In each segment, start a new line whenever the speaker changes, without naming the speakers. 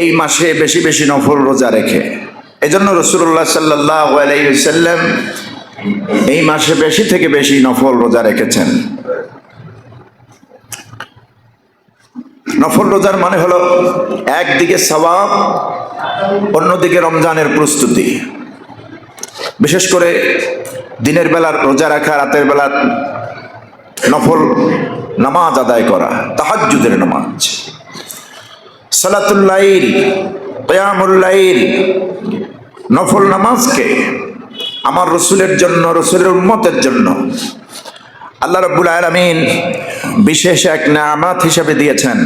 এই মাসে বেশি বেশি নফল রোজা রেখে। এজন্য রাসূলুল্লাহ সাল্লাল্লাহু আলাইহি ওয়াসাল্লাম এই মাসে বেশি থেকে বেশি নফল রোজা রেখেছেন। নফল রোজার মানে হলো একদিকে সওয়াব, অন্যদিকে রমজানের প্রস্তুতি। বিশেষ করে দিনের বেলা রোজা রাখা, রাতের বেলা নফল নামাজ আদায় করা, তাহাজ্জুদের নামাজ, সালাতুল লাইল, কিয়ামুল লাইল, নফল নামাজকে আমার রসুলের জন্য, রসুলের উম্মতের জন্য আল্লাহ রাব্বুল আলামিন বিশেষ এক নেয়ামত হিসেবে দিয়েছেন,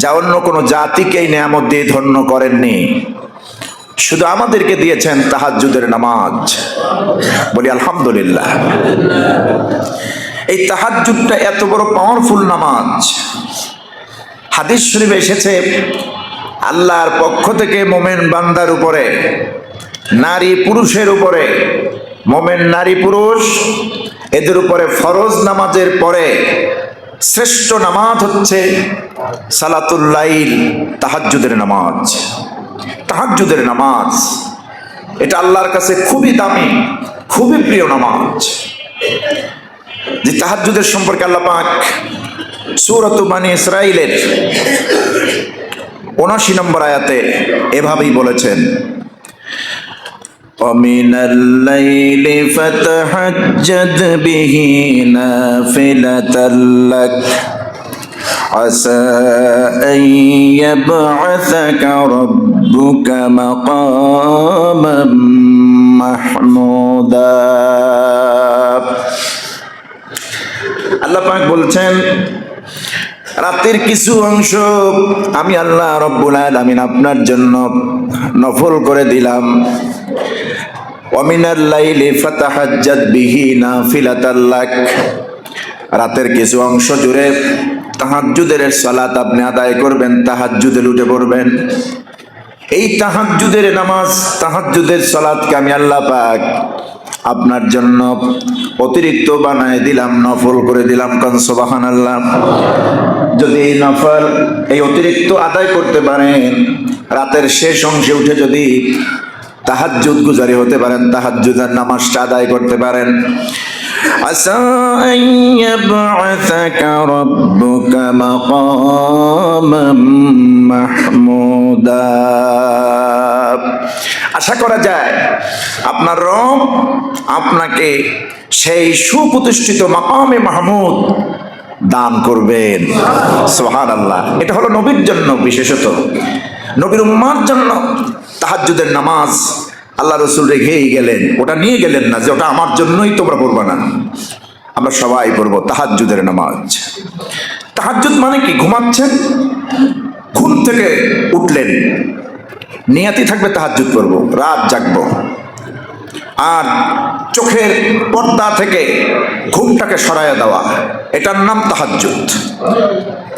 যা অন্য কোনো জাতিকে এই নেয়ামত দিয়ে ধন্য করেননি। শুধু আমাদেরকে দিয়েছেন তাহাজ্জুদের নামাজ। বলি আলহামদুলিল্লাহ। এই তাহাজ্জুদটা এত বড় পাওয়ারফুল নামাজ। হাদিস শরীফে এসেছে, আল্লাহর পক্ষ থেকে মোমেন বান্দার উপরে, নারী পুরুষের উপরে, মোমেন নারী পুরুষ এদের উপরে ফরজ নামাজের পরে শ্রেষ্ঠ নামাজ হচ্ছে সালাতুল লাইল, তাহাজ্জুদের নামাজ। তাহাজ্জুদের নামাজ এটা আল্লাহর কাছে খুবই দামি, খুবই প্রিয় নামাজ। যে তাহাজ্জুদের সম্পর্কে আল্লাহ পাক সূরাত বনী ইসরাঈলের ৭৯ নম্বর আয়াতে এভাবেই বলেছেন, وَمِنَ اللَّيْلِ فَتَهَجَّدْ بِهِ نَافِلَةً لَكَ عَسَىٰ أَن يَبْعَثَكَ رَبُّكَ مَقَامًا مَحْمُودًا। আল্লাহ পাক বলছেন, রাতের কিছু অংশ আমি আল্লাহ রব্বুল আলামিন আপনার জন্য নফল করে দিলাম। ওয়ামিনাল লাইলি ফাতাহাজ্জাদ বিহি নাফিলাতাল লাক, রাতের কিছু অংশ জুড়ে তাহাজ্জুদের সালাত আপনি আদায় করবেন, তাহাজ্জুদে উঠে পড়বেন। এই তাহাজ্জুদের নামাজ, তাহাজ্জুদের সালাতকে আমি আল্লাহ পাক আপনার জন্য অতিরিক্ত বানায় দিলাম, নফল করে দিলাম। কান সুবহানাল্লাহ। যদি এই নফল, এই অতিরিক্ত আদায় করতে পারেন, রাতের শেষ অংশে উঠে যদি তাহাজ্জুদ গুজারি হতে পারেন, তাহাজ্জুদের নামাজটা আদায় করতে পারেন, আসা আন ইয়াবআসাকা রাব্বুকা মাকামান মাহমুদা। আশা করা যায় আপনার রব আপনাকে সেই সুপ্রতিষ্ঠিত মাকামে মাহমুদ দান করবেন। সুবহানাল্লাহ। এটা হলো নবীর জন্য, বিশেষত নবীর উম্মার জন্য তাহাজ্জুদের নামাজ আল্লাহ রসুল রেখেই গেলেন। ওটা নিয়ে গেলেন না যে ওটা আমার জন্যই তোমরা পড়বা না, আমরা সবাই পড়বো তাহাজ্জুদের নামাজ। তাহাজ্জুদ মানে কি? ঘুমাচ্ছেন, ঘুম থেকে উঠলেন, নিয়াতি থাকবে তাহাজ্জুদ পড়বো, রাত জাগবো। আর চোখের পর্দা থেকে ঘুমটাকে সরাইয়া দেওয়া, এটার নাম তাহাজ্জুদ।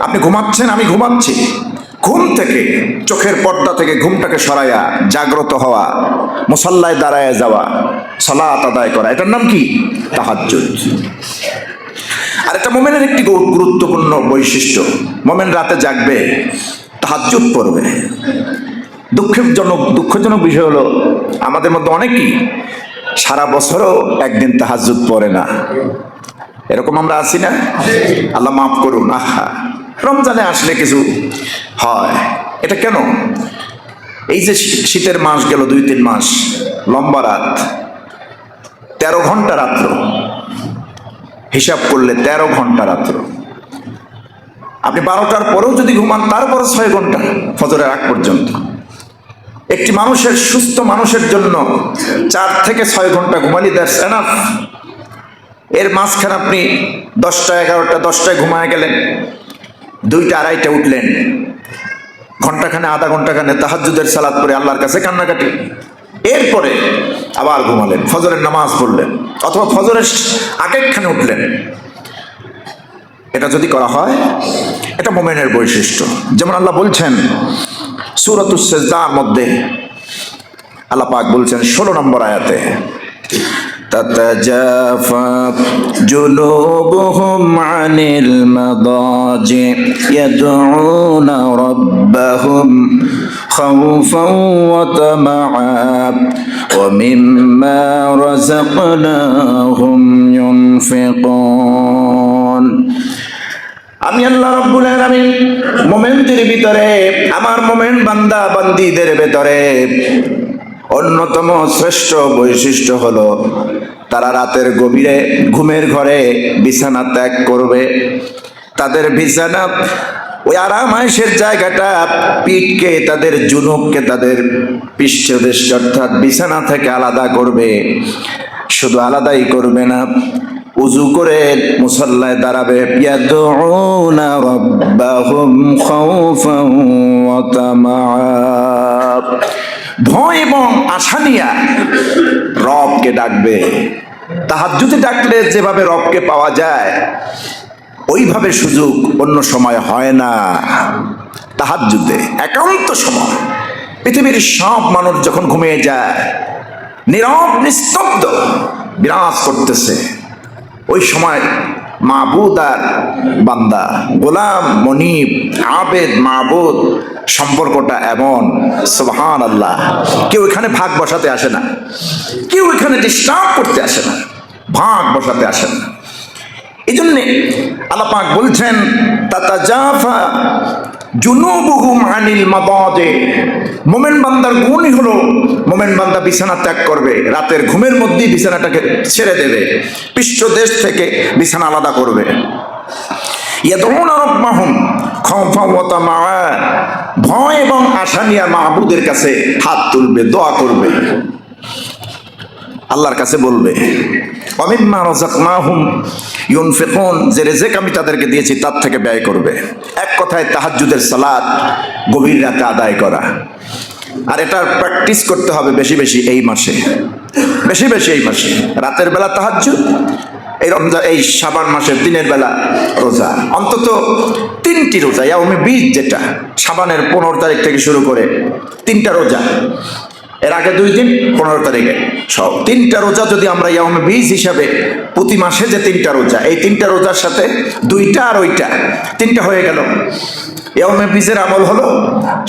আপনি ঘুমাচ্ছেন, আমি ঘুমাচ্ছি, ঘুম থেকে, চোখের পর্দা থেকে ঘুমটাকে সরাইয়া জাগ্রত হওয়া, মুসাল্লায় দাঁড়ায় যাওয়া, সালাত আদায় করা, এটার নাম কি? তাহাজ্জুদ। আর এটা মোমেনের একটি গুরুত্বপূর্ণ বৈশিষ্ট্য। মোমেন রাতে জাগবে, তাহাজ্জুদ পড়বে। দুঃখজনক বিষয় হলো আমাদের মধ্যে অনেকেই সারা বছরও একদিন তাহাজ্জুদ পড়ে না। এরকম আমরা আছি না? আল্লাহ মাফ করুন। আহা, রমজানে আসলে কিছু হয়। এটা কেন? এই যে শীতের মাস গেল, 2-3 মাস, লম্বা রাত, 13 ঘন্টা রাত্র, হিসাব করলে 13 ঘন্টা রাত্র। আপনি 12টার পরেও যদি ঘুমান, তারপরে 6 ঘন্টা ফজরের আগ পর্যন্ত। একটি মানুষের, সুস্থ মানুষের জন্য 4 থেকে 6 ঘন্টা ঘুমালি, দ্যাটস এনাফ। এর মাঝখানে আপনি 10টা, 11টা, 10টায় ঘুমায় গেলেন, 2টা, 2:30 উঠলেন, ঘন্টাখানে, আধা ঘন্টাখানে তাহাজ্জুদের সালাত পড়ে আল্লাহর কাছে কান্নাকাটি, এরপরে আবার ঘুমালেন, ফজরের নামাজ পড়লেন, অথবা ফজরের আগেখানে উঠলেন। এটা যদি করা হয়, এটা মুমিনের বৈশিষ্ট্য। যেমন আল্লাহ বলছেন সূরাতুস সাজদার মধ্যে, আল্লাহ পাক বলছেন 16 নম্বর আয়াতে, تتجافى جنوبهم عن المضاجع يدعون ربهم خوفا وطمعا ومما رزقناهم ينفقون। আমি আল্লাহ রাব্বুল আলামিন মুমিনদের ভিতরে, আমার মুমিন বান্দা বান্দীদের ভিতরে অন্যতম শ্রেষ্ঠ বৈশিষ্ট্য হলো তারা রাতের গভীরে ঘুমের ঘরে বিছানা ত্যাগ করবে। তাদের বিছানা ওই আরামায়েশের জায়গাটা পিঠকে, তাদের জুনুবকে তাদের পৃষ্ঠদেশ অর্থাৎ বিছানা থেকে আলাদা করবে। শুধু আলাদাই করবে না, উজু করে মুসাল্লায় দাঁড়াবে। ইয়াদউনা রাব্বাহুম খাউফান ওয়া তামাআ, ভয় এবং আশা নিয়া রবকে ডাকবে। তাহাজ্জুদে ডাকলে যেভাবে রবকে পাওয়া যায় ওইভাবে সুযোগ অন্য সময় হয় না। তাহাজ্জুদে একান্ত সময়, পৃথিবীর সব মানুষ যখন ঘুমিয়ে যায়, নীরব নিস্তব্ধ বিরাজ করতেছে, ওই সময় মাবুদ আর বান্দা, গোলাম মনিব, আবেদ মাবুদ সম্পর্কটা এমন, সুবহানাল্লাহ। কেউ এখানে ভাগ বসাতে আসে না, কেউ এখানে ডিস্টার্ব করতে আসে না, ভাগ বসাতে আসে না। এই জন্যে আল্লাহ পাক বলছেন তাতাজাফা জুনুবুহুম আনিল মাদাজি, মোমেন বান্দার গুণই হলো মোমেন বান্দা বিছানা ত্যাগ করবে, রাতের ঘুমের মধ্যেই বিছানাটাকে ছেড়ে দেবে, পৃষ্ঠদেশ থেকে বিছানা আলাদা করবে। ইয়াদউনা রাব্বাহুম খাউফান ওয়া তামাআ, ভয় এবং আশা নিয়ে মাহবুদের কাছে হাত তুলবে, দোয়া করবে, আল্লাহর কাছে বলবে ওয়ামিম্মা রাযাকনাহুম ইউনফিকুন, যে রিজিক আমি তাদেরকে দিয়েছি তার থেকে ব্যয় করবে। এক কথায় তাহাজ্জুদের সালাত গভীর রাতে আদায় করা। আর এটার প্র্যাকটিস করতে হবে বেশি বেশি এই মাসে, বেশি বেশি এই মাসে। রাতের বেলা তাহাজ্জুদ, এই রমজান, এই শাবান মাসের দিনের বেলা রোজা, অন্তত 3টি রোজা, ইয়াউমে বীজ, যেটা শাবানের 15 তারিখ থেকে শুরু করে 3টা রোজা, এর আগে 2 দিন 15 তারিখে, সব 3টা রোজা যদি আমরা ইয়াউমে বীজ হিসাবে প্রতি মাসে যে 3টা রোজা, এই 3টা রোজার সাথে 2টা আর ওইটা 3টা হয়ে গেল। ইয়াউমে বীজের আমল হলো,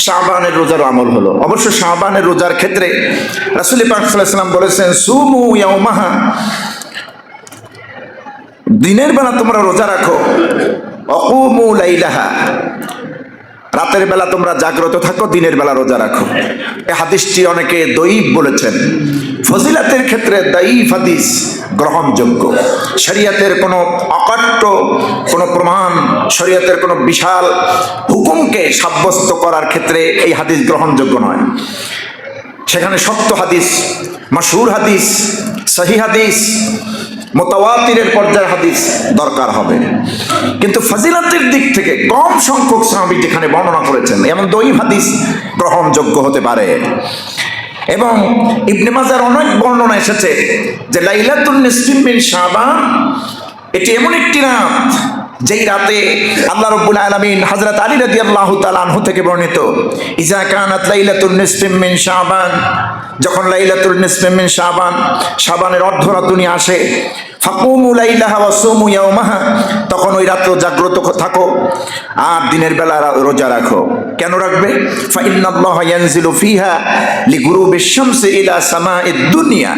শাবানের রোজার আমল হলো। অবশ্য শাবানের রোজার ক্ষেত্রে রাসূল পাক সাল্লাল্লাহু আলাইহি ওয়াসাল্লাম বলেছেন সুমু ইয়াউমাহা, দিনের বেলা তোমরা রোজা রাখো, ওয়াকুমু লাইলাহা, রাতের বেলা তোমরা জাগ্রত থাকো, দিনের বেলা রোজা রাখো। এই হাদিসটি অনেকে দঈফ বলেছেন। ফজিলাতের ক্ষেত্রে দঈফ হাদিস গ্রহণযোগ্য। শরীয়তের কোনো অকাট্য কোনো প্রমাণ, শরীয়তের কোনো বিশাল হুকুমকে সাব্যস্ত করার ক্ষেত্রে এই হাদিস গ্রহণযোগ্য নয়। সেখানে সত্য হাদিস, মাশহুর হাদিস, সহিহ হাদিস, মুতাওয়াতিরের পর্যায়ের হাদিস দরকার হবে। কিন্তু ফজিলতের দিক থেকে কম সংখ্যক সাহাবী যেখানে বর্ণনা করেছেন, এমন দঈফ হাদিস গ্রহণযোগ্য হতে পারে। এবং ইবনে মাজার অনেক বর্ণনা এসেছে যে লাইলাতুন নিসফি মিন শাবান, এটি এমন একটি রাত যেই রাতে আল্লাহ রাব্বুল আলামিন হযরত আলী রাদিয়াল্লাহু তাআলা আনহু থেকে বর্ণিত, ইজা কানাত লাইলাতুন নিসফি মিন শাবান, যখন লাইলাতুল নিসফি মিন শাবান, শাবানের অর্ধরাত্রি আসে, ফাকুমু লাইলাহা ওয়া সুমু ইয়াওমাহা, তখন ওই রাত্র জাগ্রত থাকো আর দিনের বেলা রোজা রাখো। কেন রাখবে? ফা ইন্নাল্লাহা ইয়ানজিলু ফিহা লিগুরুবিশ শামসি ইলা সামাইদ দুনিয়া,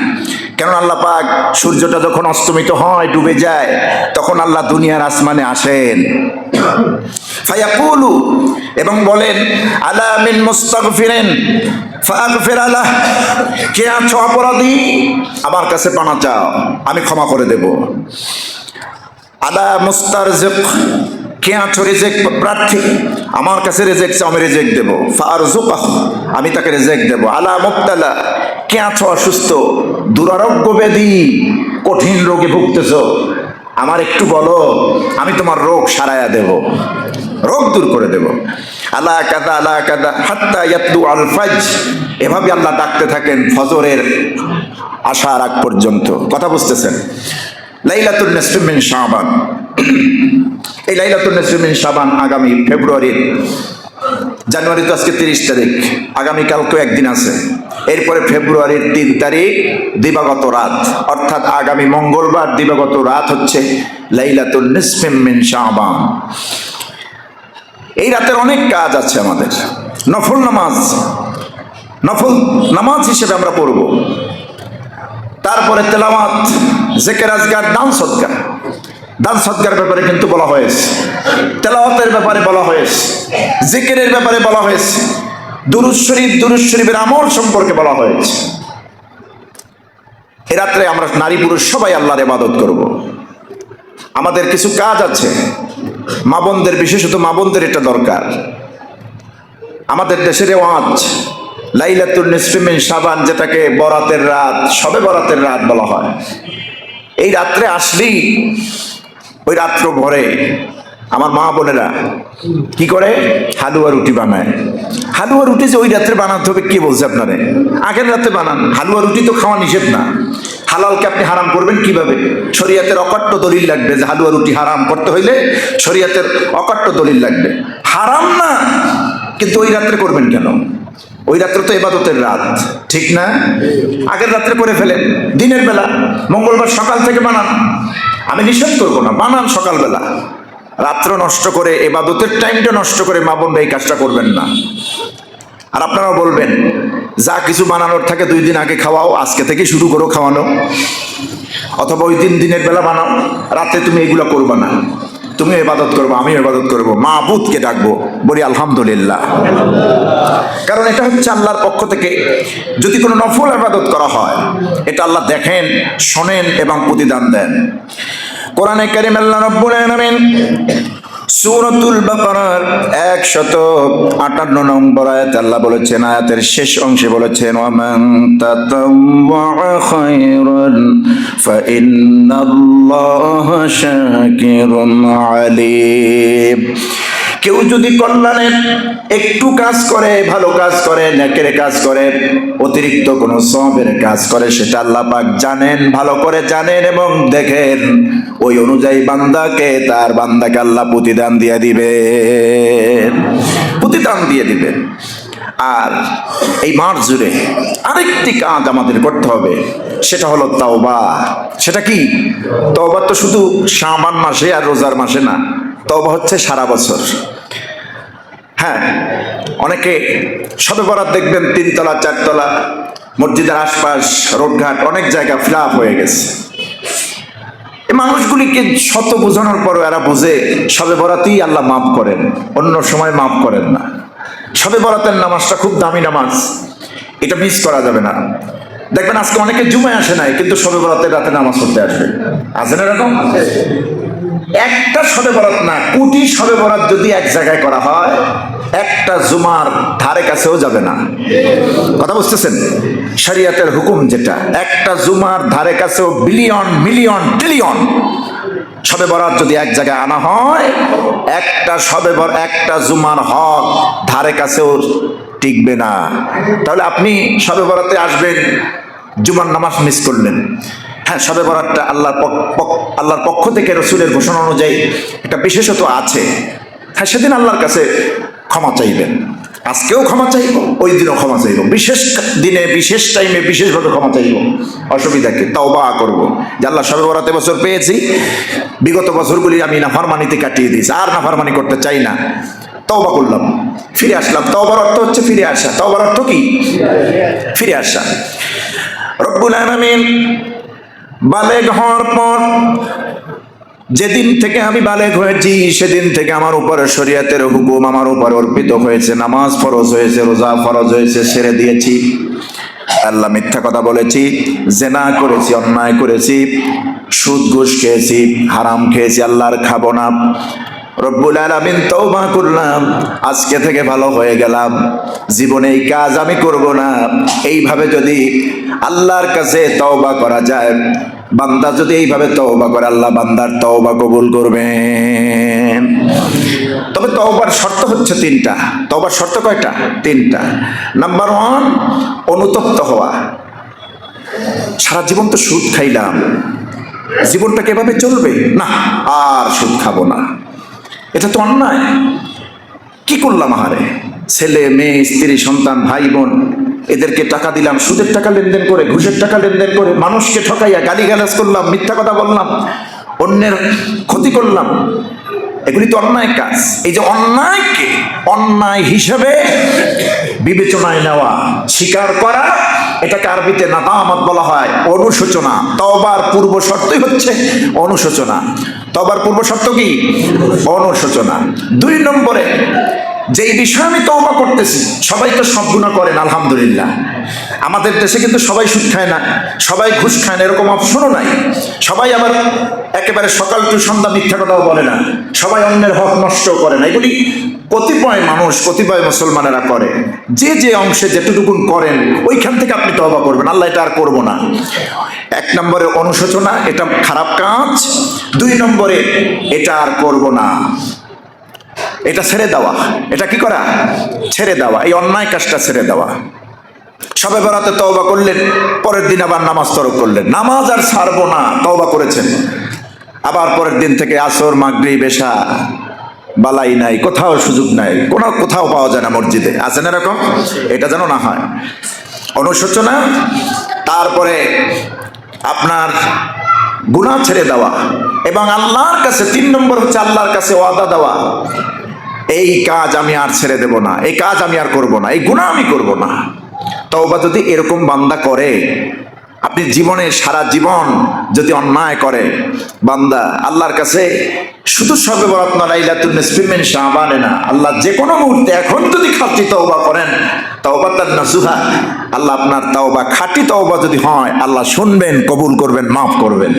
কারণ আল্লাহ পাক সূর্যটা যখন অস্তমিত হয়, ডুবে যায়, তখন আল্লাহ দুনিয়ার আসমানে আসেন। ফায়াকুলু, এবং বলেন আলা মিন মুস্তাগফিরিন ফাগফির আলাহ, কে আছো অপরাধী, আমার কাছে পানা চাও, আমি ক্ষমা করে দেব। আলা মুস্তারজিক, কে আছো রিজিক প্রার্থী, আমার কাছে রিজিক চাও, আমি রিজিক দেব। ফারজুকাহ, আমি তাকে রিজিক দেব। আলা মুবতালা, কে আছো অসুস্থ, দুরারোগ্য ব্যাধি, কঠিন রোগে ভুগতেছ, আমার একটু বলো, আমি তোমার রোগ সারাইয়া দেব, রোগ দূর করে দেব। আলা কাদা আলা কাদা হাত্তা ইয়াতলু আল ফাজর, এভাবে আল্লাহ ডাকতে থাকেন ফজরের আসার আগ পর্যন্ত। কথা বুঝতেছেন? লাইলাতুন নিসফি মিন শাবান, এই লাইলাতুন নিসফি মিন শাবান আগামী ফেব্রুয়ারির, জানুয়ারি তো আজকে 30 তারিখ, আগামীকালকে একদিন আছে, এরপরে ফেব্রুয়ারির 3 তারিখ দিবাগত রাত, অর্থাৎ আগামী মঙ্গলবার দিবাগত রাত হচ্ছে লাইলাতুন নিসফি মিন শাবান। এই রাতের অনেক কাজ আছে আমাদের, নফল নামাজ নফল নামাজ হিসেবে আমরা পড়ব। তারপরে তেলাওয়াত, জিকির আজকার, দান সদকা। দান সদকার ব্যাপারে কিন্তু বলা হয়েছে, তেলাওয়াতের ব্যাপারে বলা হয়েছে, জিকিরের ব্যাপারে বলা হয়েছে, দুরূদ শরীফের আমল সম্পর্কে বলা হয়েছে। এ রাত্রে আমরা নারী পুরুষ সবাই আল্লাহর ইবাদত করব। আমাদের কিছু কাজ আছে, মা বোনদের, বিশেষত মা বোনদের এটা দরকার। আমাদের দেশের ওয়াজ লাইলাতুল নিসফি মিন শাবান, যেটাকে বরাতের রাত, শবে বরাতের রাত বলা হয়। এই রাত্রে আসলেই ওই রাত্র ভরে আমার মা বোনেরা কি করে, হালুয়া রুটি বানায়। হালুয়া রুটি যে ওই রাত্রে বানাতে হবে কে বলছে আপনারে? আগের রাতে বানান। হালুয়া রুটি তো খাওয়া নিষেধ না। হালালকে আপনি হারাম করবেন কিভাবে? শরীয়তের অকাট্য দলিল লাগবে যে হালুয়া রুটি হারাম করতে হইলে শরীয়তের অকাট্য দলিল লাগবে। হারাম না, কিন্তু ওই রাত্রে করবেন কেন? ওই রাত্রে তো ইবাদতের রাত, ঠিক না? আগের রাত্রে করে ফেলেন, দিনের বেলা মঙ্গলবার সকাল থেকে বানান। আমি নিষেধ করবো না, বানান সকালবেলা। রাত্র নষ্ট করে, ইবাদতের টাইমটা নষ্ট করে মা বোনরা এই কাজটা করবেন না। আর আপনারাও বলবেন যা কিছু বানানোর থাকে 2 দিন আগে খাওয়াও, আজকে থেকে শুরু করো খাওয়ানো। অথবা ওই দিনের বেলা বানাও, রাতে তুমি এগুলো করবা না, তুমি ইবাদত করবো, আমিও ইবাদত করবো, মাবুদকে ডাকবো, বলি আলহামদুলিল্লাহ। কারণ এটা হচ্ছে আল্লাহর পক্ষ থেকে যদি কোনো নফল ইবাদত করা হয়, এটা আল্লাহ দেখেন, শোনেন এবং প্রতিদান দেন। কোরআনে কারীম আল্লাহ রাব্বুল আলামিন সূরাতুল বাকারার 158 নম্বর আয়াতে আল্লাহ বলেছেন, আয়াতের শেষ অংশে বলেছেন, ওয়ামান তাতাওয়া খায়রান ফাইন্নাল্লাহা শাকিরুন আলীম। কেউ যদি কল্যাণের একটু কাজ করে, ভালো কাজ করে, নেকের কাজ করে, অতিরিক্ত কোনো সওয়াবের কাজ করে, সেটা আল্লাহ পাক জানেন, ভালো করে জানেন এবং দেখেন। ওই অনুযায়ী বান্দাকে আল্লাহ প্রতিদান দিয়ে দিবেন, প্রতিদান দিয়ে দিবেন। আর এই মাস জুড়ে আরেকটি কাজ আমাদের করতে হবে, সেটা হলো তাওবা। সেটা কি? তাওবা তো শুধু শাবান মাসে আর রোজার মাসে না, তাওবা হচ্ছে সারা বছর। হ্যাঁ, অনেকে শবে বরাত দেখবেন 3 তলা 4 তলা, মসজিদের আশপাশ রোডঘাট অনেক জায়গা ফ্লাপ হয়ে গেছে। এই মানুষগুলিকে শত বোঝানোর পরও এরা বোঝে শবে বরাতেই আল্লাহ মাফ করেন, অন্য সময় মাফ করেন না। শবে বরাতের নামাজটা খুব দামি নামাজ, এটা মিস করা যাবে না। দেখবেন আজকে অনেকে জুমায় আসে নাই, কিন্তু শবে বরাতের রাতে নামাজ পড়তে আসবে। আছে না এরকম? একটা শবে বরাত না, কোটি শবে বরাত যদি এক জায়গায় করা হয়, একটা জুমার ধারে কাছেও যাবে না। কথা বুঝতেছেন? শরীয়তের হুকুম যেটা, একটা জুমার ধারে কাছেও বিলিয়ন মিলিয়ন ট্রিলিয়ন শবে বরাত যদি এক জায়গায় আনা হয়, একটা জুমার হক ধারে কাছেও টিকবে না। তাহলে আপনি শবে বরাতে আসবেন, জুমার নামাজ মিস করলেন। হ্যাঁ, শবে বরাতটা আল্লাহর পক্ষ থেকে রসুলের ঘোষণা অনুযায়ী একটা বিশেষত আছে। হ্যাঁ, সেদিন আল্লাহর কাছে ক্ষমা চাইবেন। আজকেও ক্ষমা চাইব, ওই দিনও ক্ষমা চাইব, বিশেষ দিনে বিশেষ টাইমে বিশেষভাবে ক্ষমা চাইব। অসুবিধাকে তাওবা করব যে আল্লাহ শবে বরাতে বছর পেয়েছি, বিগত বছরগুলি আমি নাফরমানিতে কাটিয়ে দিয়েছি, আর নাফরমানি করতে চাই না, তওবা করলাম, ফিরে আসলাম। তওবার অর্থ হচ্ছে ফিরে আসা। তওবার অর্থ কি? ফিরে আসা। রব্বুল আলামিন বালেগ হওয়ার পর, যেদিন থেকে আমি বালেগ হয়েছি সেদিন থেকে আমার উপরে শরীয়তের হুকুম আমার উপরে অর্পিত হয়েছে। নামাজ ফরজ হয়েছে, রোজা ফরজ হয়েছে, ছেড়ে দিয়েছি। আল্লাহ মিথ্যা কথা বলেছি, জেনা করেছি, অন্যায় করেছি, সুদ ঘুষ খেয়েছি, হারাম খেয়েছি, আল্লাহর খাবো না। রব্বুল আলামিন তওবা করলাম, আজকে থেকে ভালো হয়ে গেলাম, জীবনে এই কাজ আমি করব না। এইভাবে যদি আল্লাহর কাছে তওবা করা যায়, বান্দা যদি এইভাবে তওবা করে, আল্লাহ বান্দার তওবা কবুল করবেন। তবে তওবার শর্ত হচ্ছে 3টা। তওবার শর্ত কয়টা? 3টা। নাম্বার 1, অনুতপ্ত হওয়া। সারা জীবন তো সুদ খাইলাম, জীবনটা কিভাবে চলবে? না, আর সুদ খাবো না, এটা তো অন্যায়। কি করলাম? আহারে, ছেলে মেয়ে, স্ত্রী, সন্তান, ভাই বোন, এদেরকে টাকা দিলাম, সুদের টাকা লেনদেন করে, ঘুষের টাকা লেনদেন করে, মানুষকে ঠকাইয়া গালিগালাজ করলাম, মিথ্যা কথা বললাম, অন্যের ক্ষতি করলাম, এগুলি তো অন্যায় কাজ। এই যে অন্যায়কে অন্যায় হিসেবে বিবেচনায় নেওয়া, স্বীকার করা, এটাকে আরবিতে নাদামাত বলা হয়, অনুশোচনা। তওবার পূর্ব শর্তই হচ্ছে অনুশোচনা। তওবার পূর্ব শর্ত কি? অনুশোচনা। 2 নম্বরে, যেই বিষয়ে আমি তওবা করতেছি, সবাই তো সব গুনাহ করেন আলহামদুলিল্লাহ। আমাদের দেশে কিন্তু সবাই সুদ খায় না, সবাই ঘুষ খায় না, এরকম অপশনও নাই। সবাই আবার একেবারে সকাল টু সন্ধ্যা মিথ্যা কথাও বলে না, সবাই অন্যের হক নষ্ট করে না। এগুলি কতিপয় মানুষ, কতিপয় মুসলমানেরা করে। যে যে অংশে যেটুকুন করেন ওইখান থেকে আপনি তওবা করবেন, আল্লাহ এটা আর করবো না। 1 নম্বরে অনুশোচনা, এটা খারাপ কাজ। 2 নম্বরে এটা আর করবো না, এটা ছেড়ে দেওয়া। এটা কি করা? ছেড়ে দেওয়া, এই অন্যায় কাজটা ছেড়ে দেওয়া। সবে বরাতে তওবা করলেন, পরের দিন আবার নামাজ তরক করলেন, নামাজ আর ছাড়বো না, তওবা করেছেন। আবার পরের দিন থেকে আসর, মাগরিব, এশা, বালাই নাই, কোথাও সুযোগ নাই, কোথাও পাওয়া যায় না মসজিদে। আছেন এরকম? এটা যেন না হয়। অনুশোচনা। তারপরে আপনার গুনাহ ছেড়ে দেওয়া এবং আল্লাহর কাছে 3 নম্বর হচ্ছে আল্লাহর কাছে ওয়াদা দেওয়া, এই কাজ আমি আর ছেড়ে দেব না, এই কাজ আমি আর করব না, এই গুনাহ আমি করব না। তওবা যদি এরকম বান্দা করে, আপনি জীবনে সারা জীবন যদি অন্যায় করে বান্দা, আল্লাহর কাছে শুধু সবে বরাত না, লাইলাতুন নিসফি মিন শাবানে না, আল্লাহ যে কোনো মুহূর্তে এখন যদি খাঁটি তওবা করেন, তাওবাতান নাসুহা, আল্লাহ আপনার তওবা, খাঁটি তওবা যদি হয়, আল্লাহ শুনবেন, কবুল করবেন, মাফ করবেন।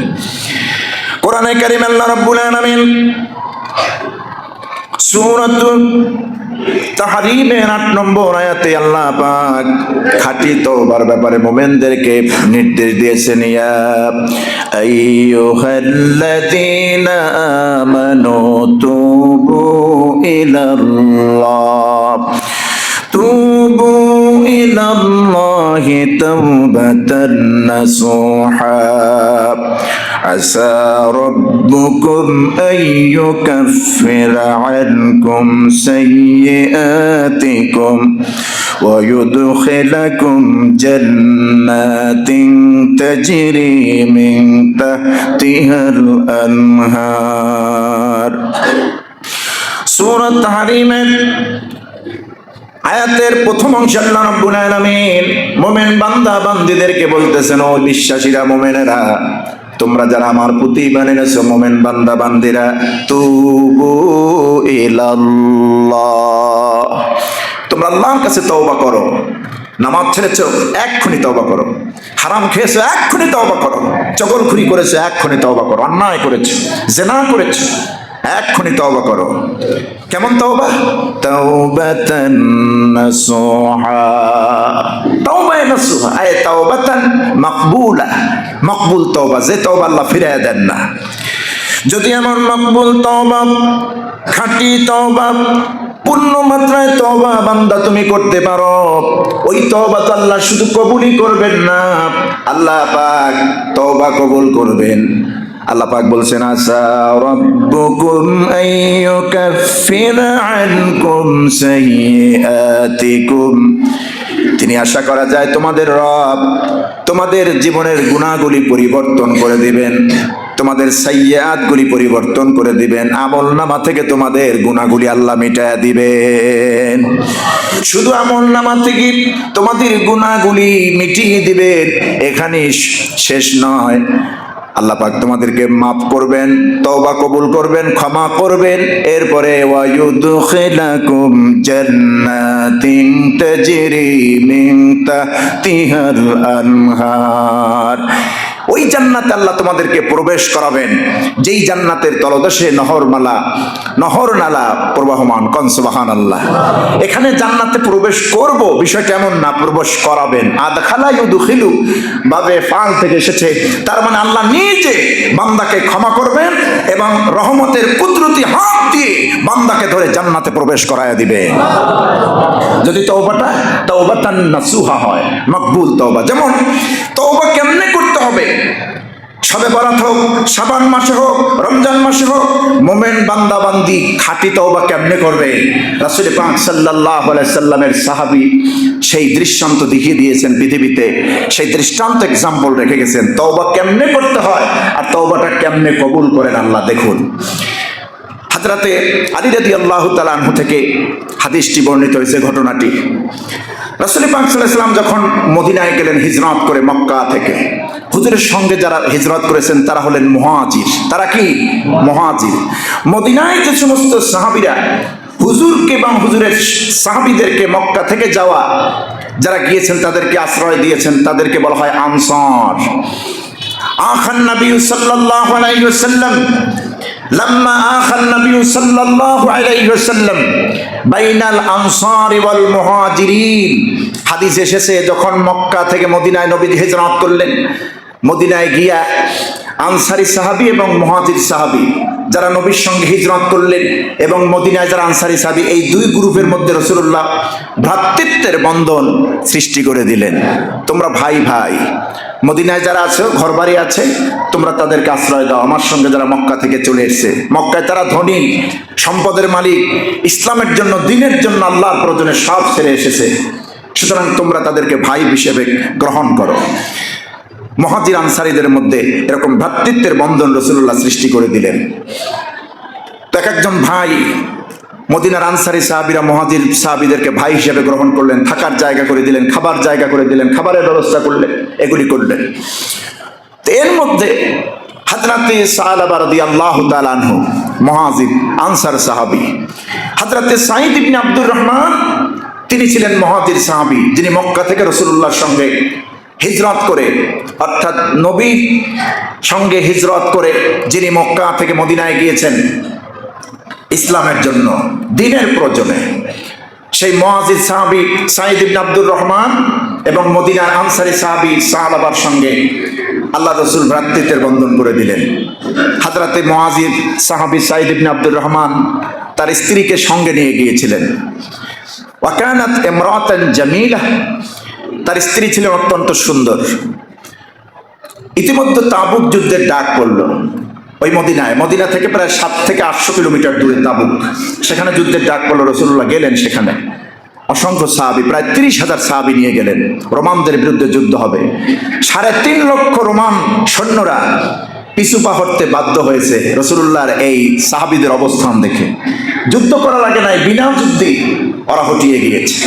কোরআনে কারীমে আল্লাহ রাব্বুল আলামিন সূরাতুল তাহরিমের 8 নম্বর আয়াতে আল্লাহ পাক খাঁটি তওবার ব্যাপারে মুমিনদেরকে নির্দেশ দিয়েছেন, ইয়া আইয়ুহাল্লাযীনা আমানু তুবু ইলাল্লাহ, তুবু ইলাল্লাহি তাওবাতান নাসুহা, আসা রাব্বুকুম আইয়ুকাফিরা আনকুম সাইয়্যাতিকুম ওয়া ইউদখিলাকুম জান্নাতিন তাজরি মিন তাহতিহাল আনহার। সূরা তাহরিমের আয়াতের প্রথম অংশে আল্লাহ রাব্বুল আলামিন মুমিন বান্দা বান্দীদেরকে বলতেছেন, ও বিশ্বাসীরা, মুমিনেরা, তোমরা যারা আমার প্রতি ঈমান এনেছো, মুমিন বান্দা বান্দীরা, তুবু ইলাল্লাহ, তোমরা আল্লাহর কাছে তওবা করো। নামাজ ছেড়েছো, এক্ষুনি তওবা করো। হারাম খেয়েছো, এক্ষুনি তওবা করো। চগলখুরি করেছো, এক্ষুনি তওবা করো। অন্যায় করেছো, জিনা করেছো, এক্ষুনি তওবা করো। কেমন তওবা? তাওবাতান নাসুহা, তওবা নাসুহা, আয় তাওবাতান মাকবুলা, মকবুল তওবা, যে তওবা আল্লাহ ফিরায় দেন না। যদি এমন মকবুল তওবা, খাঁটি তওবা, পূর্ণ মাত্রায় তওবা বান্দা তুমি করতে পারো, ওই তওবা তো আল্লাহ শুধু কবুলই করবেন না, আল্লাহ পাক তওবা কবুল করবেন। আল্লাহ পাক বলছেন, আসা রাব্বুকুম আইয়ুকাফিরা আনকুম সাইয়্যাতিকুম, তিনি আশা করা যায় তোমাদের রব তোমাদের জীবনের গুনাহগুলি পরিবর্তন করে দিবেন, তোমাদের সাইয়্যাতগুলি পরিবর্তন করে দিবেন, আমলনামা থেকে তোমাদের গুনাহগুলি আল্লাহ মিটায়া দিবেন। শুধু আমলনামা থেকে তোমাদের গুনাহগুলি মিটিয়ে দিবেন, এখানেই শেষ নয়, আল্লাহ পাক তোমাদেরকে মাফ করবেন, তওবা কবুল করবেন, ক্ষমা করবেন। এরপরে ওয়া ইউদখিলাকুম জান্নাতিন তাজরি মিন তাহতিহাল আনহার, ওই জান্নাতে আল্লাহ তোমাদেরকে প্রবেশ করাবেন, যেই জান্নাতের তলদেশে নহর নালা প্রবাহমান। কোন সুবহানাল্লাহ। এখানে জান্নাতে প্রবেশ করব বিষয়টা এমন না, প্রবেশ করাবেন। আদখালা ইউদখিলু ভাবে ফাল থেকে এসেছে, তার মানে আল্লাহ নিজে বান্দাকে ক্ষমা করবেন এবং রহমতের কুদরতি হাত দিয়ে বান্দাকে ধরে জান্নাতে প্রবেশ করায়া দিবে, যদি তওবাটা তাওবাতান নাসুহা হয়, মকবুল তওবা। যেমন তওবা কেমনে করতে হবে? শবে বরাত হোক, শাবান মাসে হোক, রমজান মাসে হোক, মুমিন বান্দা বান্দি খাঁটি তওবা কেমনে করবে? রাসূল পাক সাল্লাল্লাহু আলাইহি সাল্লামের সাহাবী সেই দৃষ্টান্ত দেখিয়ে দিয়েছেন পৃথিবীতে, সেই দৃষ্টান্ত এক্সাম্পল রেখে গেছেন তওবা কেমনে করতে হয় আর তওবাটা কেমনে কবুল করেন আল্লাহ। দেখুন হযরতে আলী রাদিয়াল্লাহু তাআলা আনহু থেকে হাদিসটি বর্ণিত হয়েছে, ঘটনাটি। রাসূল পাক সাল্লাল্লাহু আলাইহি ওয়াসাল্লাম যখন মদিনায় গেলেন হিজরত করে মক্কা থেকে, হুজুরের সঙ্গে যারা হিজরত করেছেন তারা হলেন মুহাজির। তারা কি? মুহাজির। মদিনায় যে সমস্ত সাহাবীরা হুজুরকে এবং হুজুরের সাহাবীদেরকে মক্কা থেকে যাওয়া যারা গিয়েছেন তাদেরকে আশ্রয় দিয়েছেন, তাদেরকে বলা হয় আনসার। আখান নবী সাল্লাল্লাহু আলাইহি ওয়াসাল্লাম লাম্মা আখান নবী সাল্লাল্লাহু আলাইহি ওয়াসাল্লাম বাইনাল আনসারি ওয়াল মুহাজিরিন। হাদিস এসেছে যখন মক্কা থেকে মদিনায় নবী হিজরত করলেন, মদিনায় গিয়া আনসারী সাহাবী এবং মুহাজির সাহাবী যারা নবীর সঙ্গে হিজরত করলেন এবং মদিনায় যারা আনসারী সাহাবী, এই দুই গ্রুপের মধ্যে রাসূলুল্লাহ ভ্রাতৃত্বের বন্ধন সৃষ্টি করে দিলেন। তোমরা ভাই ভাই, মদিনায় যারা আছো, ঘরবাড়ি আছে, তোমরা তাদেরকে আশ্রয় দাও। আমার সঙ্গে যারা মক্কা থেকে চলে এসেছে, মক্কায় তারা ধনী, সম্পদের মালিক, ইসলামের জন্য, দ্বীনের জন্য, আল্লাহর প্রয়োজনে সব ছেড়ে এসেছে, সুতরাং তোমরা তাদেরকে ভাই হিসেবে গ্রহণ করো। মুহাজির আনসারীদের মধ্যে এরকম ভ্রাতৃত্বের বন্ধন রাসূলুল্লাহ সৃষ্টি করে দিলেন। তো এক একজন ভাই, মদিনার আনসারী সাহাবীরা মুহাজির সাহাবীদেরকে ভাই হিসেবে গ্রহণ করলেন, থাকার জায়গা করে দিলেন, খাবার জায়গা করে দিলেন, খাবারের ব্যবস্থা করলেন, এগুলি করলেন। তো এর মধ্যে হযরতে সালাবা রাদিয়াল্লাহু তাআলা আনহু, মুহাজির আনসার সাহাবী। হযরতে সাঈদ ইবনে আব্দুর রহমান, তিনি ছিলেন মুহাজির সাহাবী, যিনি মক্কা থেকে রাসূলুল্লাহর সঙ্গে হিজরত করে, অর্থাৎ নবীর সঙ্গে হিজরত করে যিনি মক্কা থেকে মদিনায় গিয়েছেন ইসলামের জন্য, দ্বীনের প্রয়োজনে, সেই মুহাজির সাহাবী সাঈদ ইবনে আব্দুর রহমান এবং মদিনার আনসারী সাহাবী সাহাবার সঙ্গে আল্লাহ রাসূল ভ্রাতৃত্বের বন্ধন করে দিলেন। হযরতে মুহাজির সাহাবী সাঈদ ইবনে আব্দুর রহমান তার স্ত্রীকে সঙ্গে নিয়ে গিয়েছিলেন। ওয়া কানাত ইমরাতান জামিলা, তার স্ত্রী ছিলেন অত্যন্ত সুন্দর। ইতিমধ্যে তাবুক যুদ্ধের ডাক পড়ল ওই মদিনায়, মদিনা থেকে প্রায় 7 থেকে 800 কিলোমিটার দূরে তাবুক, সেখানে যুদ্ধের ডাক পড়ল। রাসূলুল্লাহ গেলেন সেখানে, অসংখ্য সাহাবী, প্রায় 30,000 সাহাবী নিয়ে গেলেন। রোমানদের বিরুদ্ধে যুদ্ধ হবে। 3.5 লক্ষ রোমান সৈন্যরা পিছু পা হটতে বাধ্য হয়েছে রাসূলুল্লাহর এই সাহাবীদের অবস্থান দেখে। যুদ্ধ করা লাগে নাই, বিনা যুদ্ধে ওরা হটিয়ে গিয়েছে।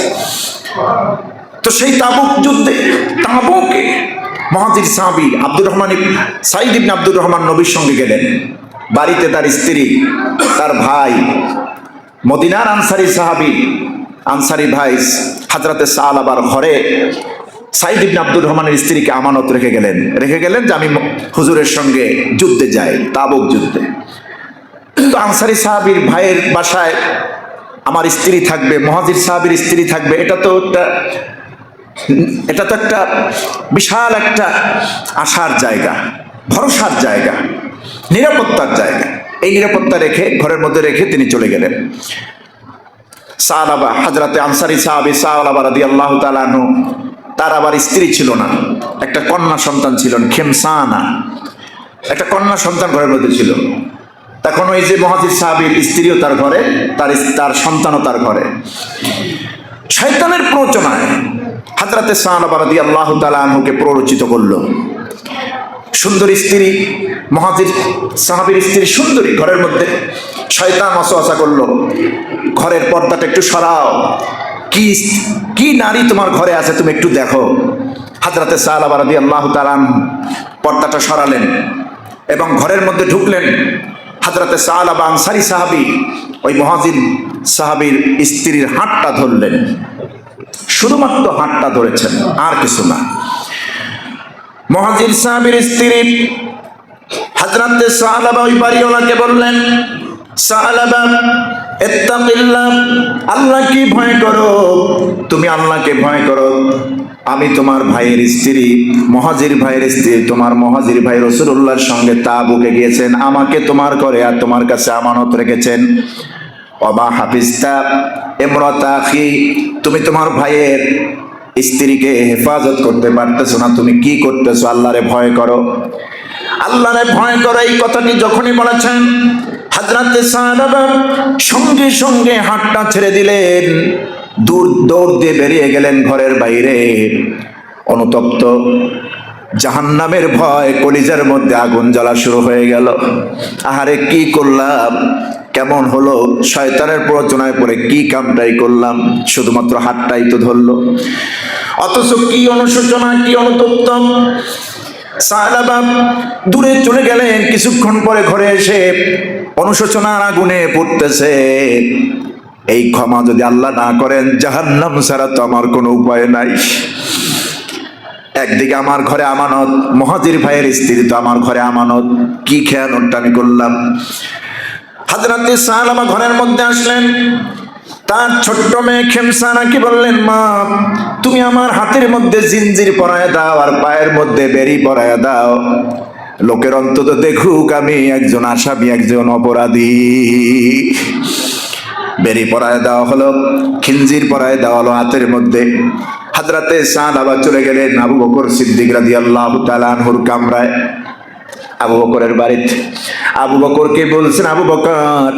তো সেই তাবুক যুদ্ধে, তাবুকে মুহাজির সাহাবী আব্দুর রহমান সাঈদ ইবনে আব্দুর রহমান নবীর সঙ্গে গেলেন। বাড়িতে তার স্ত্রী, তার ভাই, মদিনার আনসারী সাহাবী, আনসারী ভাই হযরতে সালাবার ঘরে সাঈদ ইবনে আব্দুর রহমানের স্ত্রীকে আমানত রেখে গেলেন যে আমি হুজুরের সঙ্গে যুদ্ধে যাই, তাবুক যুদ্ধে। তো আনসারী সাহাবীর ভাইয়ের বাসায় আমার স্ত্রী থাকবে, মুহাজির সাহাবীর স্ত্রী থাকবে, এটা তো একটা বিশাল একটা আশার জায়গা, ভরসার জায়গা, নিরাপত্তার জায়গা। এই নিরাপত্তা রেখে, ঘরের মধ্যে রেখে তিনি চলে গেলেন। সালাবা, হযরতে আনসারী সাহাবী সালাবা রাদিয়াল্লাহু তাআলা আনহু, তার আবার স্ত্রী ছিল না, একটা কন্যা সন্তান ছিল, খেমসানা, একটা কন্যা সন্তান ঘরের মধ্যে ছিল। তখন ওই যে মুহাজির সাহাবীর স্ত্রীও তার ঘরে, তার সন্তানও তার ঘরে। শয়তানের প্ররোচনায় হযরতে সালাবা রাদিয়াল্লাহু তাআলা আনহুকে প্ররোচিত করলো। সুন্দরী স্ত্রী, মুহাজির সাহাবীর স্ত্রী সুন্দরী, ঘরের মধ্যে শয়তান ওয়াসওয়াসা করলো, ঘরের পর্দাটা একটু সরাও, কি নারী তোমার ঘরে আছে তুমি একটু দেখো। হযরতে সালাবা রাদিয়াল্লাহু তাআলা পর্দাটা সরালেন এবং ঘরের মধ্যে ঢুকলেন। হযরতে সালাবা আনসারী সাহাবী ওই মুহাজির সাহাবীর স্ত্রীর হাতটা ধরলেন, শুধুমাত্র হাতটা ধরেছেন, আর কিছু না। মুহাজির সাহাবীর স্ত্রী হযরতে সালাবা ওই বাড়িওয়ালাকে বললেন, সালাবা ইত্তাকিল্লাহ, আল্লাহকে ভয় করো, তুমি আল্লাহকে ভয় করো। আমি তোমার ভাইয়ের স্ত্রী, মুহাজির ভাইয়ের স্ত্রী, তোমার মুহাজির ভাই রাসূলুল্লাহর সঙ্গে তাবুকে গিয়েছেন, আমাকে তোমার ঘরে আর তোমার কাছে আমানত রেখেছেন। ওমা হাফিজতা ইমরাতা আখি, তুমি তোমার ভাইয়ের স্ত্রীকে হেফাজত করতে পারতেছো না, তুমি কি করতেছো? আল্লাহরে ভয় করো, আল্লাহরে ভয় করো। এই কথাটি যখনই বলেছেন, হযরতে সালাবা সঙ্গে সঙ্গে হাতটা ছেড়ে দিলেন, দৌড় দিয়ে বেরিয়ে গেলেন ঘরের বাইরে। অনুতপ্ত, জাহান্নামের ভয়, কলিজার মধ্যে আগুন জ্বলা শুরু হয়ে গেল। আহারে কি করলাম, কেমন হলো, শয়তানের প্ররোচনায় পড়ে কি কামটাই করলাম, শুধুমাত্র হাতটাই তো ধরলো, অথচ কি অনুশোচনা, কি অনুতপ্ত। সাহাবা দূরে চলে গেলেন, কিছুক্ষণ পরে ঘরে এসে অনুশোচনার আগুনে পড়তেছে, এই ক্ষমা যদি আল্লাহ না করেন জাহান্নাম ছাড়া তো আমার কোনো উপায় নাই। একদিকে আমার ঘরে আমানত, মুহাজির ভাইয়ের স্ত্রী তো আমার ঘরে আমানত, কি খেয়ানতটা আমি করলাম। হযরত সালামা ঘরের মধ্যে আসলেন, তার ছোট্ট মেয়ে খেমসানাকে বললেন, মা তুমি আমার হাতের মধ্যে জিনজির পরায় দাও আর পায়ের মধ্যে বেড়ি পরায় দাও, লোকের অন্তত দেখুক আমি একজন আসামি, একজন অপরাধী। বেড়ি পরায় দেওয়া হলো, খিনজির পরায় দেওয়া হলো হাতের মধ্যে। হযরতে সালামা চলে গেলেন আবু বকর সিদ্দিক রাদিয়াল্লাহু তাআলা আনহুর কামরায়, আবু বকরের বাড়িতে। আবু বকরকে বলছেন, আবু বকর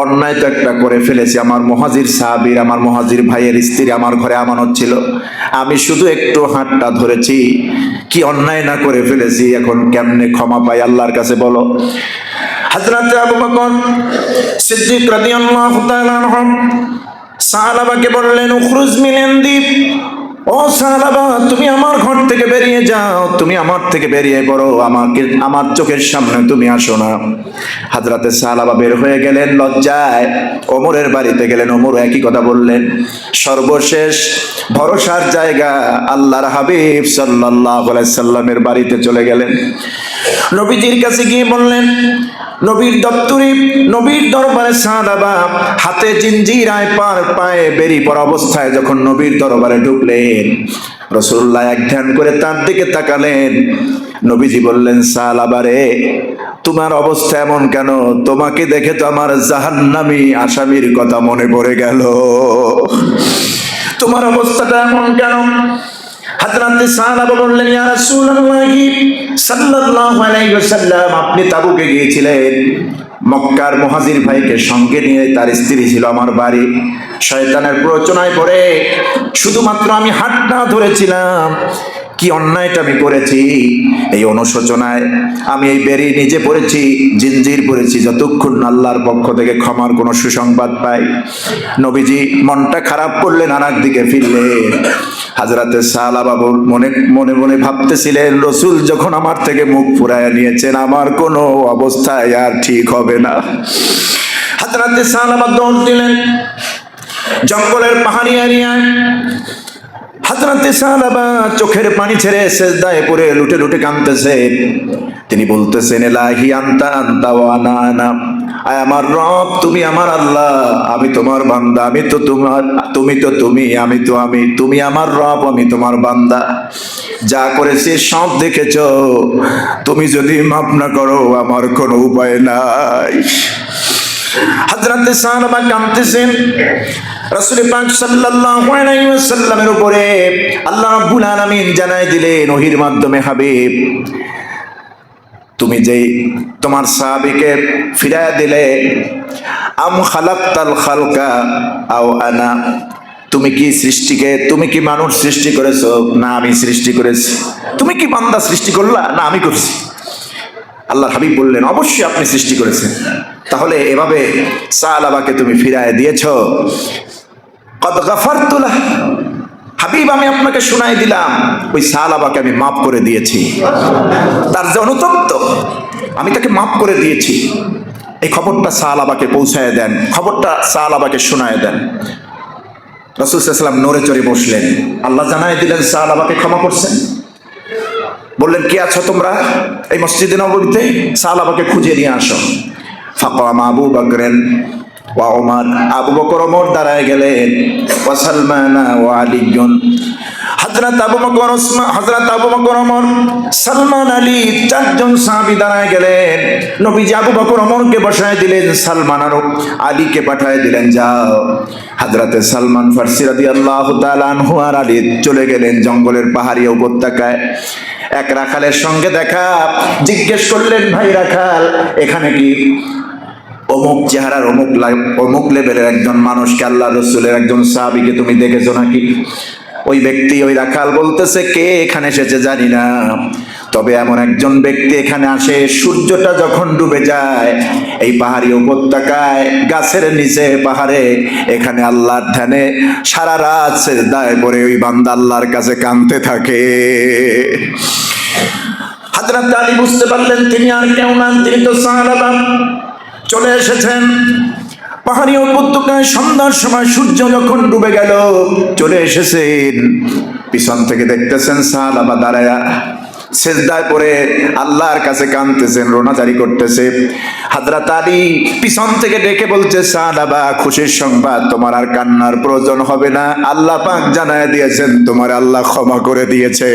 অন্যায় তো একটা করে ফেলেছি, আমার মুহাজির সাহাবীর, আমার মুহাজির ভাইয়ের স্ত্রী আমার ঘরে আমানত ছিল, আমি শুধু একটু হাতটা ধরেছি, কি অন্যায় না করে ফেলেছি, এখন কেমনে ক্ষমা পাই আল্লাহর কাছে বলো। হযরত আবু বকর সিদ্দিক রাদিয়াল্লাহু তাআলা আনহু সাহাবাকে বললেন, উখরুজ মিন ইনদি, ও সাহাবা তুমি আমার ঘর থেকে বেরিয়ে যাও, তুমি আমার থেকে বেরিয়ে পড়ো, আমাকে আমার চোখের সামনে তুমি আসো না। হযরতে সাহাবা বের হয়ে গেলেন লজ্জায়, ওমরের বাড়িতে গেলেন, ওমর একই কথা বললেন। সর্বশেষ ভরসার জায়গা আল্লাহর হাবিব সাল্লাল্লাহু আলাইহি সাল্লামের বাড়িতে চলে গেলেন। নবীজির কাছে গিয়ে বললেন, নবীর দপ্তরি, নবীর দরবারে সাহাবা হাতে জিনজির আয় পার পায়ে বেরি পর অবস্থায় যখন নবীর দরবারে ঢুকলেন, রাসূলুল্লাহ এক ধ্যান করে তার দিকে তাকালেন। নবীজি বললেন, সাহাবা রে তোমার অবস্থা এমন কেন? তোমাকে দেখে তো আমার জাহান্নামী আসামির কথা মনে পড়ে গেল, তোমার অবস্থাটা এমন কেন? হযরতে সাহাবা বললেন, ইয়া রাসূলুল্লাহ সাল্লাল্লাহু আলাইহি ওয়াসাল্লাম আপনি তাবুকে গিয়েছিলেন, মক্কার মুহাজির ভাইকে সঙ্গে নিয়ে, তার স্ত্রী ছিল আমার বাড়ি, শয়তানের প্ররোচনায় পড়ে শুধুমাত্র আমি হাতটা ধরেছিলাম, কি অন্যায়টা আমি করেছি, এই অনুশোচনায় আমি এই বেরি নিজে পড়েছি, জিনজির পড়েছি, যতক্ষণ আল্লাহর পক্ষ থেকে ক্ষমার কোনো সুসংবাদ পাই। নবীজি মনটা খারাপ করলেন, আর একদিকে ফিরলেন। হযরতে সাহাবা মনে মনে মনে ভাবতেছিলেন, রাসূল যখন আমার থেকে মুখ ফুরাইয়া নিয়েছেন, আমার কোনো অবস্থায় আর ঠিক হবে না। হযরতে সাহাবা দৌড় দিলেন জঙ্গলের পাহাড়ি এরিয়ায়। হযরতে সাহাবা চোখের পানি ছেড়ে সিজদায় পড়ে লুটে লুটে কাঁদতেছে। তিনি বলতেছেন, ইলাহি আনতা আনতা ওয়া আনা আনা, আয় আমার রব তুমি আমার আল্লাহ, আমি তোমার বান্দা, আমি তো তোমার, তুমি তো তুমি, আমি তো আমি, তুমি আমার রব, আমি তোমার বান্দা, যা করেছি সব দেখেছো, তুমি যদি মাফ না করো আমার কোনো উপায় নাই। হযরতে সাহাবা কাঁদতেছেন। রাসূল পাক সাল্লাল্লাহু আলাইহি ওয়াসাল্লামের উপরে আল্লাহ রাব্বুল আলামিন জানাই দিলেন ওহীর মাধ্যমে, হাবিব তুমি যেই তোমার সাহাবীকে ফিরায়া দিলে, আম খালাকতাল খালকা আও আনা, তুমি কি সৃষ্টিকে, তুমি কি মানুষ সৃষ্টি করেছো, না আমি সৃষ্টি করেছি? তুমি কি বান্দা সৃষ্টি করলা, না আমি করছি? আল্লাহর হাবিব বললেন, অবশ্যই আপনি সৃষ্টি করেছেন, তাহলে এভাবে সাহাবাকে তুমি ফিরায় দিয়েছো। কদ গাফারতু লাহ, হাবিব আমি আপনাকে শোনাই দিলাম, ওই সাহাবাকে আমি মাফ করে দিয়েছি, তার যে অনুতপ্ত আমি তাকে মাফ করে দিয়েছি। এই খবরটা সাহাবাকে পৌঁছায় দেন, খবরটা সাহাবাকে শোনায় দেন। রাসূল সাল্লাল্লাহু আলাইহি ওয়াসাল্লাম নড়ে চড়ে বসলেন, আল্লাহ জানাই দিলেন সাহাবাকে ক্ষমা করছেন। বললেন, কে আছো তোমরা এই মসজিদে নববীতে? সাহাবাকে খুঁজে নিয়ে আসো। ফাকাম আবু বকরেন ওয়া ওমর, আবু বকর ওমর দাঁড়ায় গেলেন, ওয়া সালমান ওয়া আলীন, হযরত আবু বকর ওসমান, হযরত আবু বকর ওমর, সালমান, আলী, চারজন সাহাবী দাঁড়ায় গেলেন। নবীজি আবু বকর ওমরকে বসায় দিলেন, সালমান আর আলীকে পাঠায় দিলেন, যাও। হযরতে সালমান ফারসি রাদিয়াল্লাহু তাআলা আনহু আর আলী চলে গেলেন জঙ্গলের পাহাড়ি উপত্যকায়। এক রাখালের সঙ্গে দেখা, জিজ্ঞেস করলেন, ভাই রাখাল এখানে কি অমুক চেহারার অমুক লেভেলের একজন মানুষকে, আল্লাহ রাসূলের একজন সাহাবীকে তুমি দেখেছো নাকি? ওই ব্যক্তি, ওই রাখাল বলতেছে, কে এখানে এসেছে জানি না, তবে এমন একজন ব্যক্তি এখানে আসে, সূর্যটা যখন ডুবে যায় এই পাহাড়ি উপত্যকায় গাছের নিচে পাহাড়ে এখানে আল্লাহর ধ্যানে সারা রাত সিজদায় পড়ে ওই বান্দা আল্লাহর কাছে কাঁদতে থাকে। হযরত আলী বুঝতে পারলেন তিনি আর কেউ না, তিনি তো সাহাবা। চলে এসেছেন পাহাড়ি উপত্যকায়। সন্ধ্যার সময় সূর্য যখন ডুবে গেল চলে এসেছেন, পিছন থেকে দেখতেছেন সাহাবা দাঁড়ায়া সিজদায় পড়ে আল্লাহর কাছে কাঁদতেছেন, রোনাজারি করতেছে। হযরত আলী পিছন থেকে ডেকে বলছে, সাহাবা খুশির সংবাদ, তোমার আর কান্নার প্রয়োজন হবে না, আল্লাহ পাক জানায় দিয়েছেন তোমার আল্লাহ ক্ষমা করে দিয়েছে।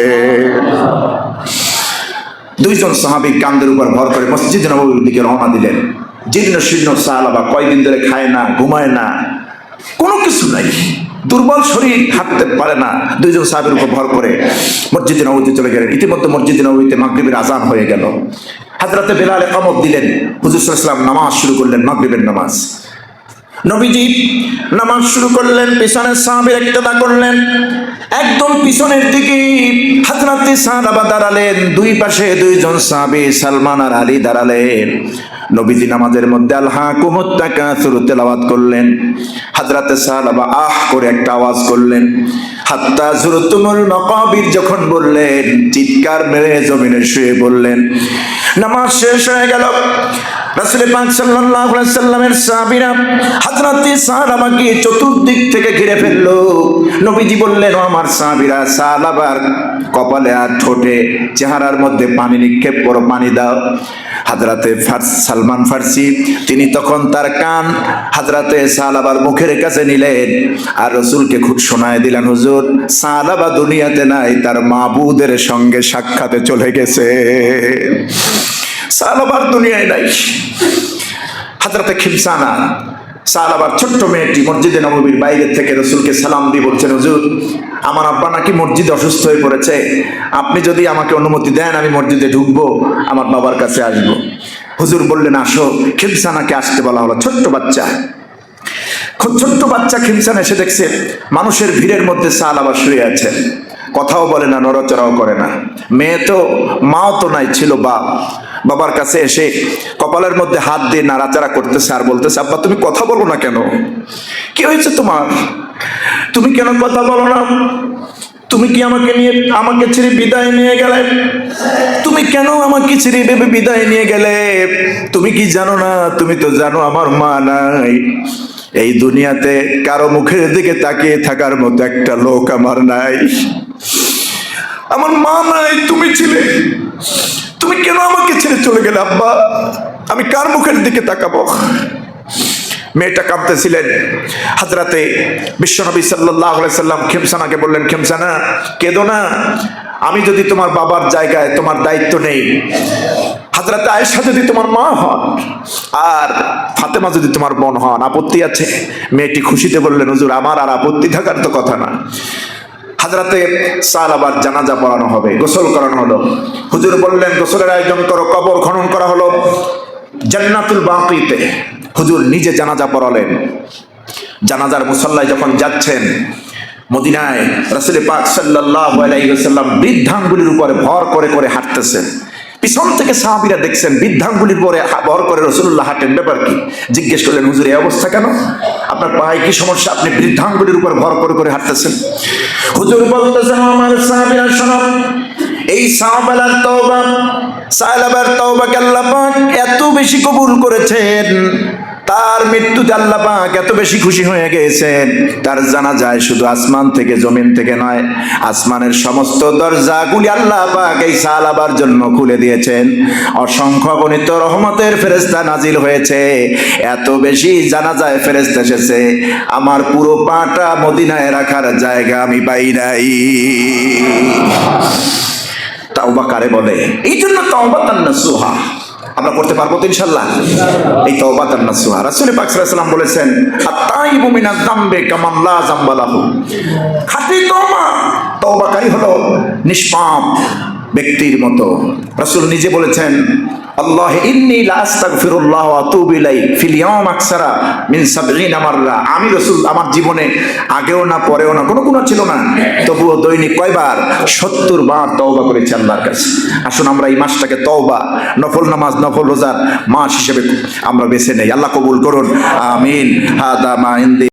দুইজন সাহাবী কান্দের উপর ভর করে মসজিদ নববীর দিকে রওনা দিলেন। জীর্ণ শীর্ণ সাহাবা, কয়দিন ধরে খায় না, ঘুমায় না, কোনো কিছু নাই, দুর্বল শরীর, হাঁটতে পারে না। দুইজন সাহাবীর উপর ভর করে মসজিদে নববীতে চলে গেলেন। ইতিমধ্যে মসজিদে নববীতে মাগরিবের আজান হয়ে গেল। হযরতে বেলাল ইকামত দিলেন, হুজুর সাল্লাল্লাহু আলাইহি ওয়াসাল্লাম নামাজ শুরু করলেন, মাগরিবের নামাজ। নবীজি নামাজ শুরু করলেন, পিছনের সাহাবীরা ইক্তেদা করলেন। একদম পিছনের দিকে হযরতে সাহাবা দাঁড়ালেন, দুই পাশে দুইজন সাহাবী সালমান আর আলী দাঁড়ালেন। নবীজি নামাজের মধ্যে আলহাকুমুত তাকাসুর তেলাওয়াত করলেন। হযরতে সাহাবা আহ করে একটা আওয়াজ করলেন। হাত্তা যুরতুমুল মাকাবির যখন বললেন, চিৎকার মেরে জমিনে শুয়ে বললেন। নামাজ শেষ হয়ে গেল। রাসূল পাক সাল্লাল্লাহু আলাইহি সাল্লামের সাহাবীরা হযরতে সাহাবাকে চতুর্দিক থেকে ঘিরে ফেললো। নবীজি বললেন, ও আমার সাহাবীরা, সাহাবার কপালে আর ঠোঁটে চেহারার মধ্যে পানি নিক্ষেপ করো, পানি দাও। হযরতে সালমান ফার্সি তিনি তখন তার কান হযরতে সাহাবার মুখের কাছে নিলেন আর রাসূলকে খুব শোনায় দিলেন, হুজুর সাহাবা দুনিয়াতে নাই, তার মাবুদের সঙ্গে সাক্ষাতে চলে গেছে, সাহাবার দুনিয়ায় নাই। হযরতে খিমসানা সাহাবার ছোট্ট মেয়েটি মসজিদে নববীর বাইরে থেকে রাসূলকে সালাম দিয়ে বলছেন, হুজুর আমার আব্বা নাকি মসজিদে অসুস্থ হয়ে পড়েছে, আপনি যদি আমাকে অনুমতি দেন আমি মসজিদে ঢুকবো, আমার বাবার কাছে আসবো। হুজুর বললেন, আসো। খিমসানাকে আসতে বলা হলো। ছোট্ট বাচ্চা, খুব ছোট্ট বাচ্চা খিমসানা এসে দেখছে মানুষের ভিড়ের মধ্যে সাহাবা শুয়ে আছেন, কথাও বলে না, নড়াচড়াও করে না। মেয়ে তো, মাও তো নাই, ছিল বাপ। বাবার কাছে এসে কপালের মধ্যে হাত দিয়ে নাড়াচাড়া করতেছে আর বলতেছে, আব্বা তুমি কথা বলো না কেন? কি হয়েছে তোমার? তুমি কেন কথা বলো না? তুমি কি আমাকে ছেড়ে বিদায় নিয়ে গেলে? তুমি কেন আমাকে ছেড়ে ভেবে বিদায় নিয়ে গেলে? তুমি কি জানো না? তুমি তো জানো আমার মা নাই। এই দুনিয়াতে কারো মুখের দিকে তাকিয়ে থাকার মতো একটা লোক আমার নাই। আমার মা নাই, তুমি ছিলে। তুমি কেন আমাকে ছেড়ে চলে গেলে আব্বা? আমি কার মুখের দিকে তাকাবো? মেয়েটা কাঁদতেছিলেন। হযরতে বিশ্বনবী সাল্লাল্লাহু আলাইহি সাল্লাম খিমসানাকে বললেন, খিমসানা কেঁদো না, আমি যদি তোমার বাবার জায়গায় তোমার দায়িত্ব নেই, হযরতে আয়েশা যদি তোমার মা হন আর ফাতেমা যদি তোমার বোন হন, আপত্তি আছে? মেয়েটি খুশিতে বললেন, হুজুর আমার আর আপত্তি থাকার তো কথা না। হযরতে সাহাবার জানাজা পড়ানো হবে, গোসল করানো হলো। হুজুর বললেন, গোসলের আয়োজন করো। কবর খনন করা হলো জান্নাতুল বাকিতে। হুজুর নিজে জানাজা পড়ালেন। জানাজার মুসাল্লায় যখন যাচ্ছেন মদিনায়, রাসূল পাক সাল্লাল্লাহু আলাইহি ওয়াসাল্লাম বৃদ্ধাঙ্গুলির উপরে ভর করে করে হাঁটতেছেন। পিছন থেকে সাহাবীরা দেখছেন বৃদ্ধাঙ্গুলির উপরে ভর করে রাসূলুল্লাহ হাঁটেন, ব্যাপার কি? জিজ্ঞেস করলেন, হুজুর এই অবস্থা কেন? আপনার পায়ে কি সমস্যা? আপনি বৃদ্ধাঙ্গুলির উপর ভর করে করে হাঁটতেছেন। হুজুর বলতেছেন, আমার সাহাবীরা শোনো, এই সাহাবালার তওবা, সাহাবার তওবাকে আল্লাহ পাক এত বেশি কবুল করেছেন, তার মৃত্যুতে আল্লাহ পাক এত বেশি খুশি হয়ে গেছেন, তার জানাজায় শুধু আসমান থেকে জমিন থেকে নয়, আসমানের সমস্ত দরজাগুলি আল্লাহ পাক এই সাহাবার জন্য খুলে দিয়েছেন। অসংখ্য গণিত রহমতের ফেরেশতা নাজিল হয়েছে। এত বেশি জানাজায় ফেরেশতা এসেছে, আমার পুরো পাটা মদিনায় রাখার জায়গা আমি পাই নাই। তাওবা কারে বলে? এই জন্য তাওবাতান নাসুহা আমরা করতে পারবো তো ইনশাআল্লাহ। এই তাওবাতান নাসুহা রাসূল পাক সাল্লাল্লাহু আলাইহি ওয়াসাল্লাম বলেছেন, আত-তাইবু মিনাজ যামবি কামান লা যামবা লাহু। খাঁটি তওবাকারী হলো নিষ্পাপ, ব্যক্তির মতো। রাসূল নিজে বলেছেন, আল্লাহ ইন্নী লা আস্তাগফিরুল্লাহ ওয়া আতুবু ইলাইহি ফিল ইয়াওম আকসারা মিন ৭০ মাররা। আমি রাসূল আমার জীবনে আগেও না পরেও না কোনো গুনাহ ছিল না, তবুও দৈনিক কয়বার ৭০ বার তওবা করেছি আল্লাহর কাছে। আসুন আমরা এই মাসটাকে তওবা, নফল নামাজ, নফল রোজার মাস হিসেবে আমরা বেছে নেই। আল্লাহ কবুল করুন, আমিন। হাদা মা ইনদি।